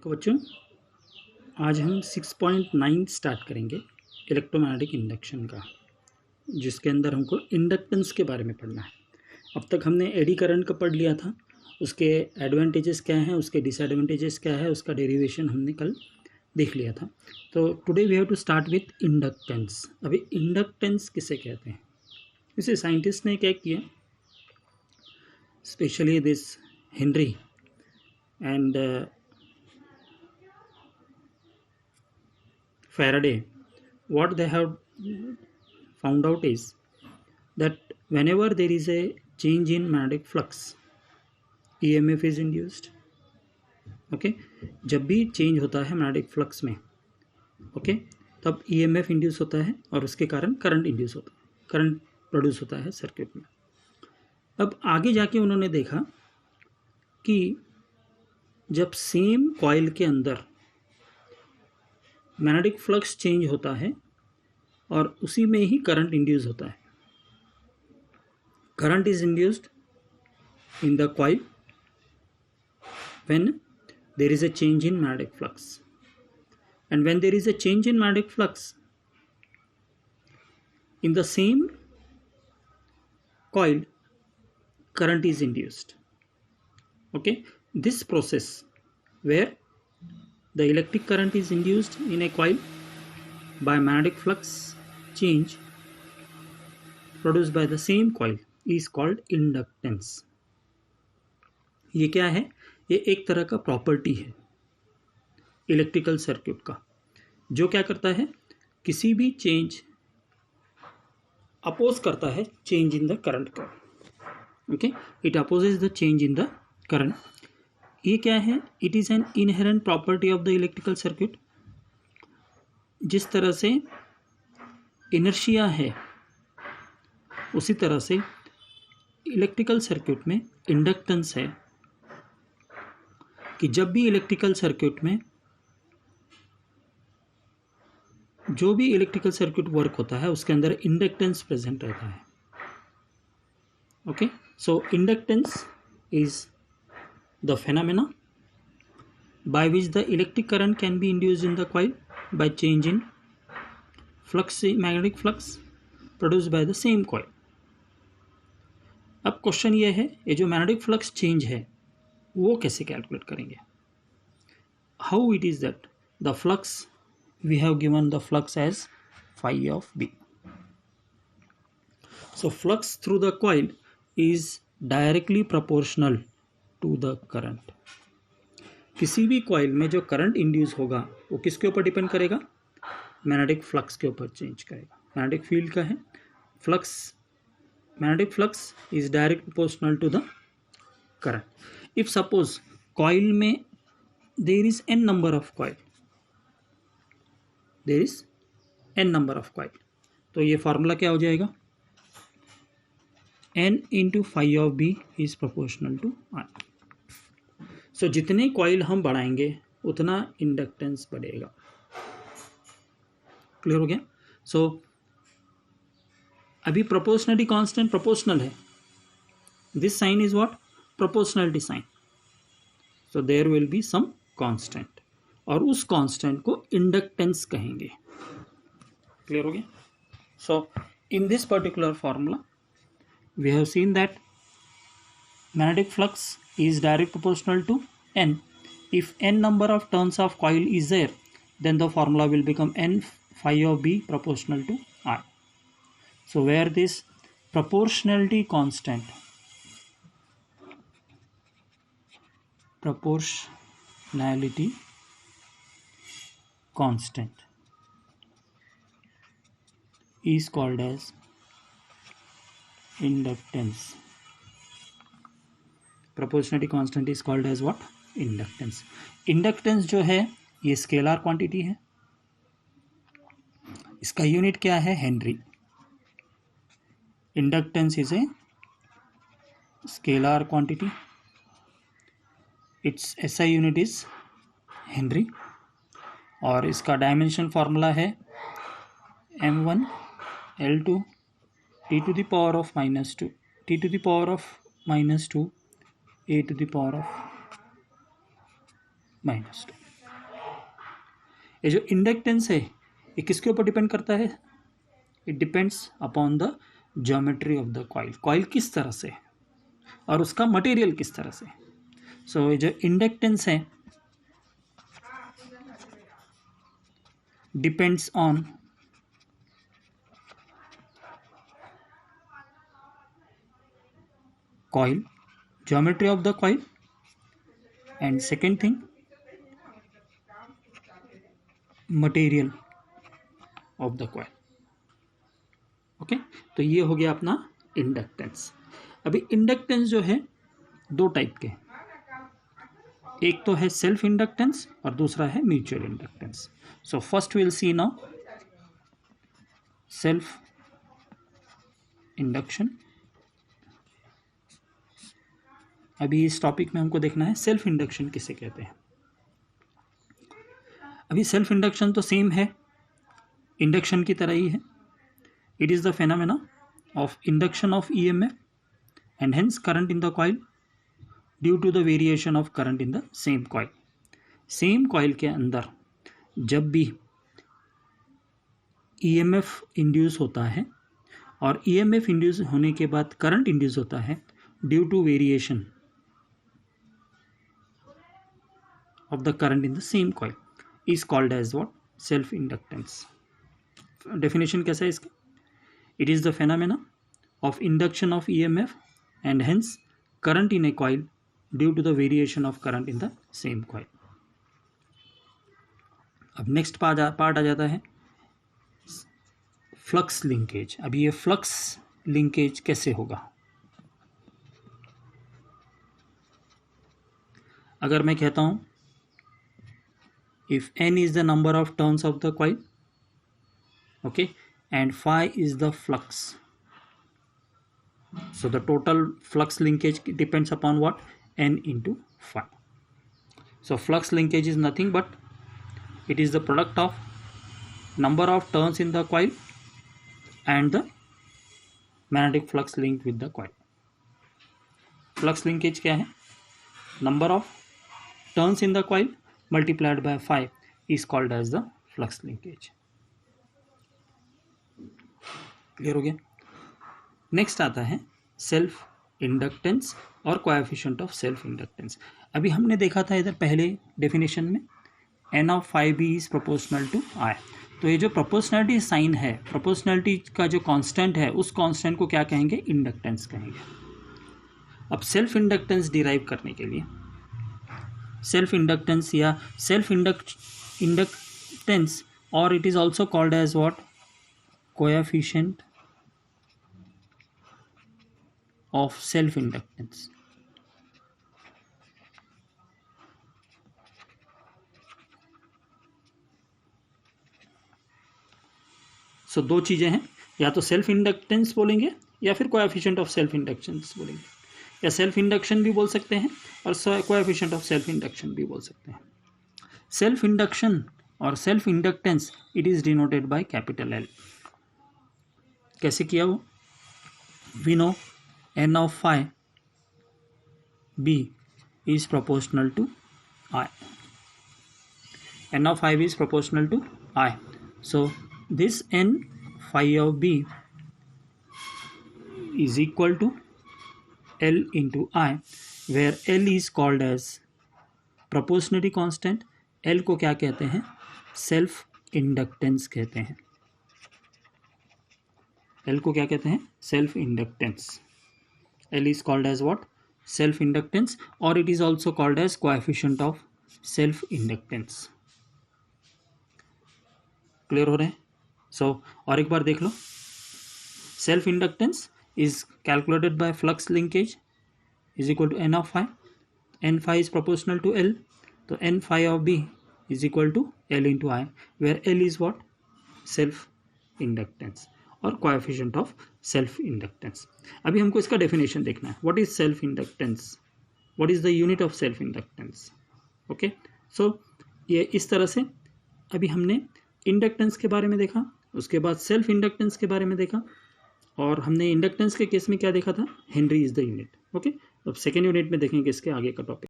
तो बच्चों आज हम 6.9 स्टार्ट करेंगे इलेक्ट्रोमैग्नेटिक इंडक्शन का, जिसके अंदर हमको इंडक्टेंस के बारे में पढ़ना है। अब तक हमने एडी करंट का पढ़ लिया था, उसके एडवांटेजेस क्या हैं, उसके डिसएडवांटेजेस क्या है, उसका डेरिवेशन हमने कल देख लिया था। तो today we have to start with inductance. अभी इंडक्टेंस किसे कहते हैं, इसे साइंटिस्ट ने क्या किया, specially this Henry and Faraday, what they have found out is that whenever there is a change in magnetic flux, EMF is induced. Okay, जब भी चेंज होता है मैग्नेटिक फ्लक्स में, ओके, तब EMF इंड्यूस होता है और उसके कारण करंट इंड्यूस होता है, करंट प्रोड्यूस होता है सर्किट में। अब आगे जाके उन्होंने देखा कि जब सेम कॉइल के अंदर मैग्नेटिक फ्लक्स चेंज होता है और उसी में ही करंट इंड्यूस होता है। Current is induced in the coil when there is a change in magnetic flux, and when there is a change in magnetic flux in the same coil, current is induced. Okay, this process where the electric current is induced in a coil by magnetic flux change produced by the same coil is called inductance. ये क्या है, ये एक तरह का property है electrical circuit का, जो क्या करता है, किसी भी चेंज अपोज करता है चेंज इन द करंट का। Okay, it opposes the change in the current. ये क्या है, it is an inherent property of the electrical circuit. जिस तरह से इनर्शिया है, उसी तरह से इलेक्ट्रिकल सर्किट में इंडक्टेंस है कि जब भी इलेक्ट्रिकल सर्किट में जो भी इलेक्ट्रिकल सर्किट वर्क होता है उसके अंदर इंडक्टेंस प्रेजेंट रहता है। Okay, so inductance is the phenomena by which the electric current can be induced in the coil by change in flux, magnetic flux produced by the same coil. अब question ये है, ये जो magnetic flux change है वो कैसे calculate करेंगे। How it is that the flux we have given the flux as phi of B. So flux through the coil is directly proportional to the current. किसी भी कॉइल में जो current induce होगा वो किसके ऊपर डिपेंड करेगा, मैग्नेटिक फ्लक्स के ऊपर चेंज करेगा। मैग्नेटिक फील्ड का है flux, magnetic flux is direct proportional to the current. If suppose coil में there is n number of coil, there is n number of coil, तो ये फॉर्मूला क्या हो जाएगा, n into phi of B is proportional to I. So जितने coil हम बढ़ाएंगे उतना इंडक्टेंस बढ़ेगा। क्लियर हो गया। सो अभी प्रोपोर्शनलिटी कांस्टेंट प्रोपोर्शनल है, this sign is what, proportionality sign, so there will be some constant और उस कांस्टेंट को इंडक्टेंस कहेंगे। क्लियर हो गया। So in this particular formula we have seen that magnetic flux is direct proportional to n. If n number of turns of coil is there, then the formula will become n phi of B proportional to I. So where this proportionality constant is called as inductance. Proportionality constant is called as what, inductance. Inductance जो है ये scalar quantity है, इसका unit क्या है, Henry. Inductance is a scalar quantity, it's SI unit is Henry, और इसका dimension formula है m1 L2 t to the power of minus 2, t to the power of minus 2, a to the power of minus 2. ये जो inductance है ये किसके ऊपर depend करता है? It depends upon the geometry of the coil, coil किस तरह से है और उसका मटेरियल किस तरह से है। सो ये जो इंडक्टेंस है depends on coil, geometry of the coil, and second thing material of the coil. Okay, तो ये हो गया अपना इंडक्टेंस। अभी इंडक्टेंस जो है दो टाइप के, एक तो है सेल्फ इंडक्टेंस और दूसरा है mutual inductance. So first will see now self induction. अभी इस टॉपिक में हमको देखना है सेल्फ इंडक्शन किसे कहते हैं। अभी सेल्फ इंडक्शन तो सेम है, इंडक्शन की तरह ही है। It is the phenomena of induction of EMF and hence current in the coil due to the variation of current in the same coil. Same coil के अंदर जब भी ईएमएफ इंड्यूस होता है और ईएमएफ इंड्यूस होने के बाद करंट इंड्यूस होता है due to variation of the current in the same coil is called as what? Self inductance. Definition कैसा है इसका? It is the phenomena of induction of EMF and hence current in a coil due to the variation of current in the same coil. अब next part आ जाता है flux linkage. अब ये flux linkage कैसे होगा? अगर मैं कहता हूं if n is the number of turns of the coil, okay, and phi is the flux, so the total flux linkage depends upon what? N into phi. So flux linkage is nothing but it is the product of number of turns in the coil and the magnetic flux linked with the coil. Flux linkage क्या है? Number of turns in the coil multiplied by phi is called as the flux linkage. Clear हो गया? Next आता है self inductance और coefficient of self inductance. अभी हमने देखा था इधर पहले डेफिनेशन में n of phi b is proportional to I। तो ये जो प्रोपोर्शनलिटी साइन है, प्रोपोर्शनलिटी का जो कांस्टेंट है उस कांस्टेंट को क्या कहेंगे? इंडक्टेंस कहेंगे। अब सेल्फ इंडक्टेंस डिराइव करने के लिए सेल्फ इंडक्टेंस या सेल्फ इंडक्टेंस और it is also called as what? Coefficient of self inductance. So दो चीजें हैं, या तो सेल्फ इंडक्टेंस बोलेंगे या फिर कोएफिशिएंट ऑफ सेल्फ इंडक्टेंस बोलेंगे, या सेल्फ इंडक्शन भी बोल सकते हैं और कोएफिशिएंट ऑफ सेल्फ इंडक्शन भी बोल सकते हैं। सेल्फ इंडक्शन और self inductance it is denoted by capital L. कैसे किया वो? We know n of phi b is proportional to I. n of phi b is proportional to I. So this n phi of b is equal to L into I, where L is called as proportionality constant। L को क्या कहते हैं? Self inductance कहते हैं। L को क्या कहते हैं? Self inductance. L is called as what? Self inductance, or it is also called as coefficient of self inductance. Clear हो रहे हैं? सो और एक बार देख लो, self inductance is calculated by flux linkage is equal to n of phi. n phi is proportional to L, तो n phi of b is equal to L into I, where L is what? Self inductance और coefficient of self inductance. अभी हमको इसका definition देखना है। What is self inductance? What is the unit of self inductance? Okay, so ये इस तरह से अभी हमने इंडक्टेंस के बारे में देखा, उसके बाद सेल्फ इंडक्टेंस के बारे में देखा, और हमने इंडक्टेंस के केस में क्या देखा था? Henry is the unit. Okay, अब सेकेंड यूनिट में देखेंगे इसके आगे का टॉपिक।